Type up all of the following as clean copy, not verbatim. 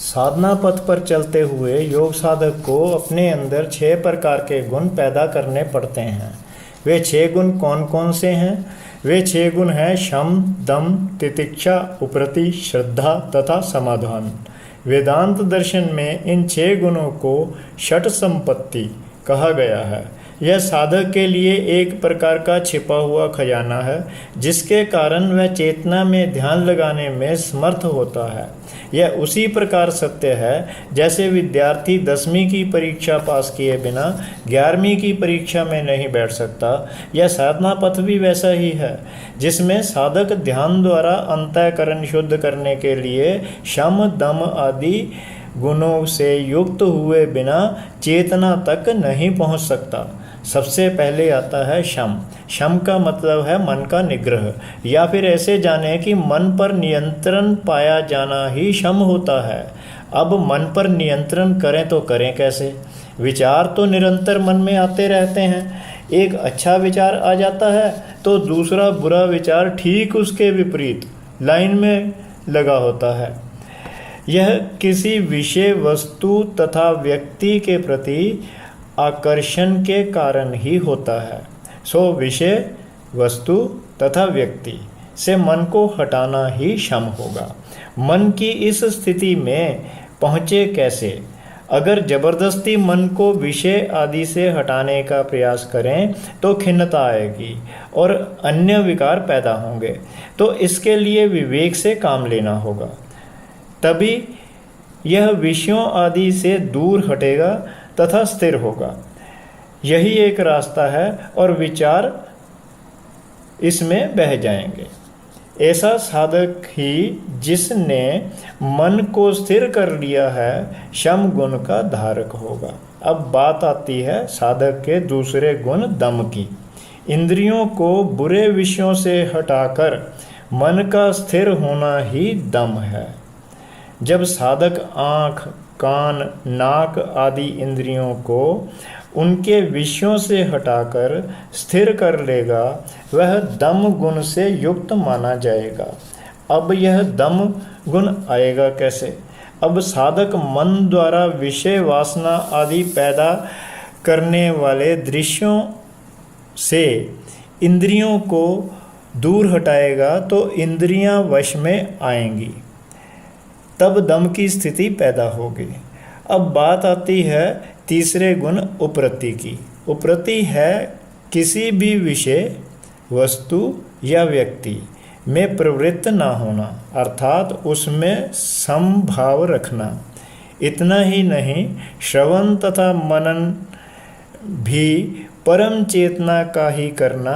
साधना पथ पर चलते हुए योग साधक को अपने अंदर 6 प्रकार के गुण पैदा करने पड़ते हैं। वे 6 गुण कौन कौन से हैं? वे 6 गुण हैं शम, दम, तितिक्षा, उपरति, श्रद्धा तथा समाधान। वेदांत दर्शन में इन 6 गुणों को षट संपत्ति कहा गया है। यह साधक के लिए एक प्रकार का छिपा हुआ खजाना है, जिसके कारण वह चेतना में ध्यान लगाने में समर्थ होता है। यह उसी प्रकार सत्य है जैसे विद्यार्थी 10वीं की परीक्षा पास किए बिना 11वीं की परीक्षा में नहीं बैठ सकता। यह साधना पथ भी वैसा ही है, जिसमें साधक ध्यान द्वारा अंतःकरण शुद्ध करने के लिए शम, दम आदि गुणों से युक्त हुए बिना चेतना तक नहीं पहुंच सकता। सबसे पहले आता है शम। शम का मतलब है मन का निग्रह, या फिर ऐसे जाने कि मन पर नियंत्रण पाया जाना ही शम होता है। अब मन पर नियंत्रण करें तो करें कैसे? विचार तो निरंतर मन में आते रहते हैं। एक अच्छा विचार आ जाता है तो दूसरा बुरा विचार ठीक उसके विपरीत लाइन में लगा होता है। यह किसी विषय, वस्तु तथा व्यक्ति के प्रति आकर्षण के कारण ही होता है। सो विषय, वस्तु तथा व्यक्ति से मन को हटाना ही शम होगा। मन की इस स्थिति में पहुँचे कैसे? अगर जबरदस्ती मन को विषय आदि से हटाने का प्रयास करें तो खिन्नता आएगी और अन्य विकार पैदा होंगे। तो इसके लिए विवेक से काम लेना होगा, तभी यह विषयों आदि से दूर हटेगा तथा स्थिर होगा। यही एक रास्ता है और विचार इसमें बह जाएंगे। ऐसा साधक ही जिसने मन को स्थिर कर लिया है शम गुण का धारक होगा। अब बात आती है साधक के दूसरे गुण दम की। इंद्रियों को बुरे विषयों से हटाकर मन का स्थिर होना ही दम है। जब साधक आँख, कान, नाक आदि इंद्रियों को उनके विषयों से हटाकर स्थिर कर लेगा, वह दम गुण से युक्त माना जाएगा। अब यह दम गुण आएगा कैसे? अब साधक मन द्वारा विषय वासना आदि पैदा करने वाले दृश्यों से इंद्रियों को दूर हटाएगा तो इंद्रियां वश में आएंगी, तब दम की स्थिति पैदा होगी। अब बात आती है तीसरे गुण उपरति की। उपरति है किसी भी विषय, वस्तु या व्यक्ति में प्रवृत्त न होना, अर्थात उसमें समभाव रखना। इतना ही नहीं, श्रवण तथा मनन भी परम चेतना का ही करना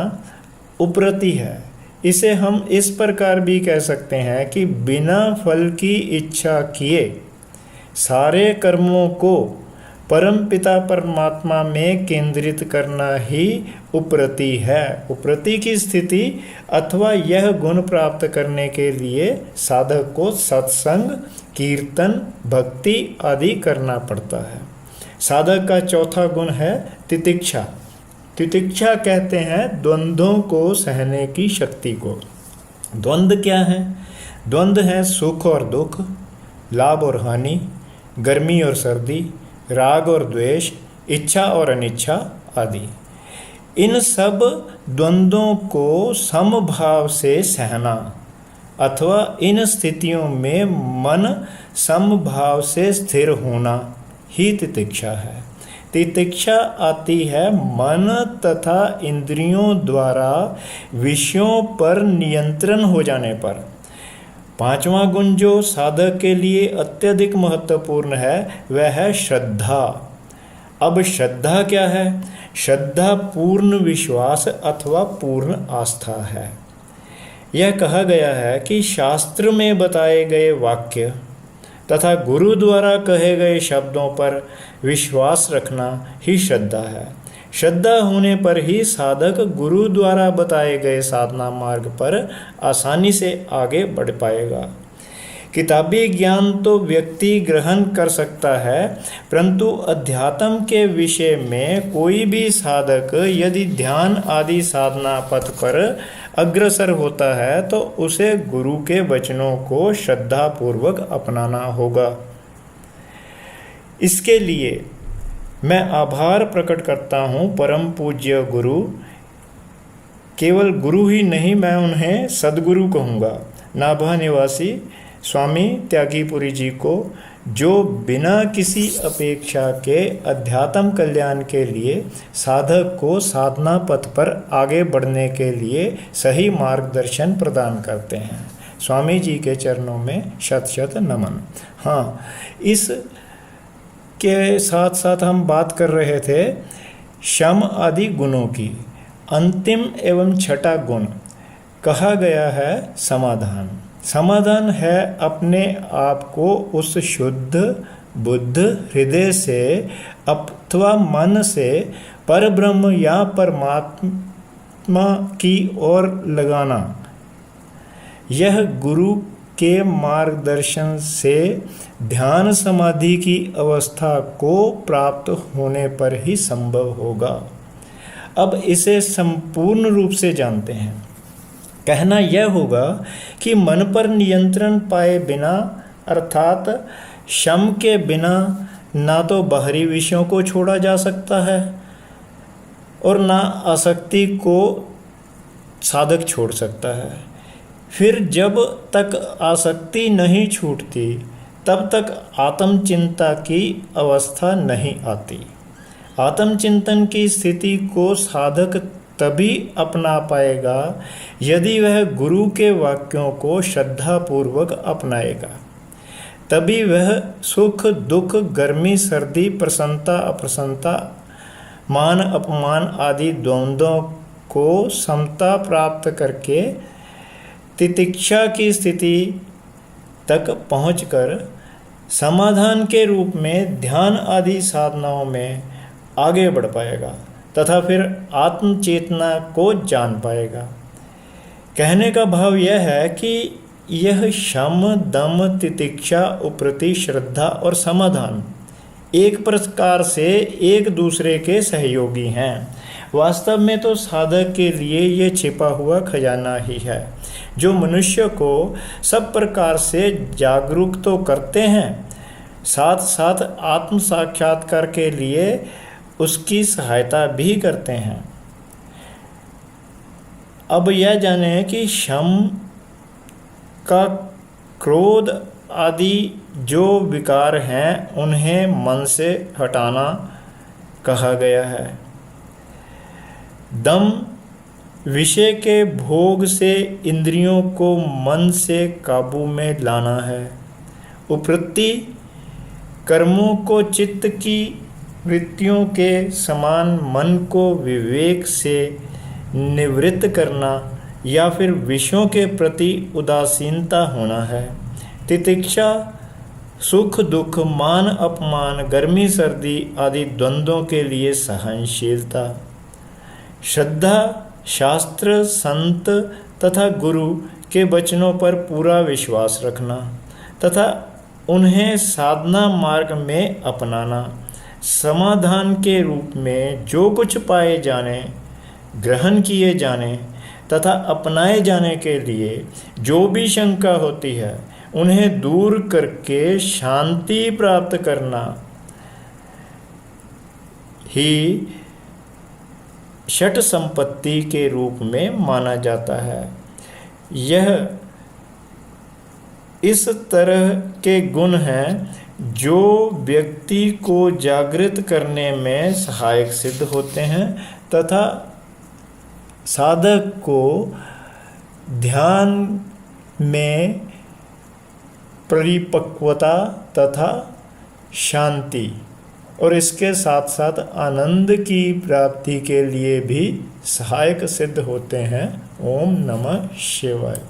उपरति है। इसे हम इस प्रकार भी कह सकते हैं कि बिना फल की इच्छा किए सारे कर्मों को परमपिता परमात्मा में केंद्रित करना ही उपरति है। उपरति की स्थिति अथवा यह गुण प्राप्त करने के लिए साधक को सत्संग, कीर्तन, भक्ति आदि करना पड़ता है। साधक का चौथा गुण है तितिक्षा। तितिक्षा कहते हैं द्वंद्वों को सहने की शक्ति को। द्वंद्व क्या है? द्वंद्व है सुख और दुख, लाभ और हानि, गर्मी और सर्दी, राग और द्वेष, इच्छा और अनिच्छा आदि। इन सब द्वंद्वों को समभाव से सहना अथवा इन स्थितियों में मन समभाव से स्थिर होना ही तितिक्षा है। तितिक्षा आती है मन तथा इंद्रियों द्वारा विषयों पर नियंत्रण हो जाने पर। पांचवा गुण जो साधक के लिए अत्यधिक महत्वपूर्ण है वह है श्रद्धा। अब श्रद्धा क्या है? श्रद्धा पूर्ण विश्वास अथवा पूर्ण आस्था है। यह कहा गया है कि शास्त्र में बताए गए वाक्य तथा गुरु द्वारा कहे गए शब्दों पर विश्वास रखना ही श्रद्धा है। श्रद्धा होने पर ही साधक गुरु द्वारा बताए गए साधना मार्ग पर आसानी से आगे बढ़ पाएगा। किताबी ज्ञान तो व्यक्ति ग्रहण कर सकता है, परंतु अध्यात्म के विषय में कोई भी साधक यदि ध्यान आदि साधना पथ पर अग्रसर होता है तो उसे गुरु के वचनों को श्रद्धापूर्वक अपनाना होगा। इसके लिए मैं आभार प्रकट करता हूँ परम पूज्य गुरु, केवल गुरु ही नहीं, मैं उन्हें सद्गुरु कहूँगा, नाभा निवासी स्वामी त्यागीपुरी जी को, जो बिना किसी अपेक्षा के अध्यात्म कल्याण के लिए साधक को साधना पथ पर आगे बढ़ने के लिए सही मार्गदर्शन प्रदान करते हैं। स्वामी जी के चरणों में शत शत नमन। हाँ, इस के साथ साथ हम बात कर रहे थे शम आदि गुणों की। अंतिम एवं छठा गुण कहा गया है समाधान। समाधान है अपने आप को उस शुद्ध बुद्ध हृदय से अथवा मन से परब्रह्म या परमात्मा की ओर लगाना। यह गुरु के मार्गदर्शन से ध्यान समाधि की अवस्था को प्राप्त होने पर ही संभव होगा। अब इसे संपूर्ण रूप से जानते हैं। कहना यह होगा कि मन पर नियंत्रण पाए बिना, अर्थात शम के बिना, ना तो बाहरी विषयों को छोड़ा जा सकता है और ना आसक्ति को साधक छोड़ सकता है। फिर जब तक आसक्ति नहीं छूटती तब तक आत्मचिंता की अवस्था नहीं आती। आत्मचिंतन की स्थिति को साधक तभी अपना पाएगा यदि वह गुरु के वाक्यों को श्रद्धापूर्वक अपनाएगा। तभी वह सुख दुख, गर्मी सर्दी, प्रसन्नता अप्रसन्नता, मान अपमान आदि द्वंद्वों को समता प्राप्त करके तितिक्षा की स्थिति तक पहुंचकर समाधान के रूप में ध्यान आदि साधनाओं में आगे बढ़ पाएगा तथा फिर आत्म चेतना को जान पाएगा। कहने का भाव यह है कि यह शम दम तितिक्षा उपरति श्रद्धा और समाधान एक प्रकार से एक दूसरे के सहयोगी हैं। वास्तव में तो साधक के लिए ये छिपा हुआ खजाना ही है जो मनुष्य को सब प्रकार से जागरूक तो करते हैं, साथ साथ आत्म साक्षात्कार के लिए उसकी सहायता भी करते हैं। अब यह जाने कि शम का क्रोध आदि जो विकार हैं उन्हें मन से हटाना कहा गया है। दम विषय के भोग से इंद्रियों को मन से काबू में लाना है। उपरति कर्मों को चित्त की वृत्तियों के समान मन को विवेक से निवृत्त करना या फिर विषयों के प्रति उदासीनता होना है। तितिक्षा सुख दुख, मान अपमान, गर्मी सर्दी आदि द्वंद्वों के लिए सहनशीलता। श्रद्धा शास्त्र, संत तथा गुरु के वचनों पर पूरा विश्वास रखना तथा उन्हें साधना मार्ग में अपनाना। समाधान के रूप में जो कुछ पाए जाने, ग्रहण किए जाने तथा अपनाए जाने के लिए जो भी शंका होती है उन्हें दूर करके शांति प्राप्त करना ही षट संपत्ति के रूप में माना जाता है। यह इस तरह के गुण हैं जो व्यक्ति को जागृत करने में सहायक सिद्ध होते हैं तथा साधक को ध्यान में परिपक्वता तथा शांति और इसके साथ साथ आनंद की प्राप्ति के लिए भी सहायक सिद्ध होते हैं। ओम नमः शिवाय।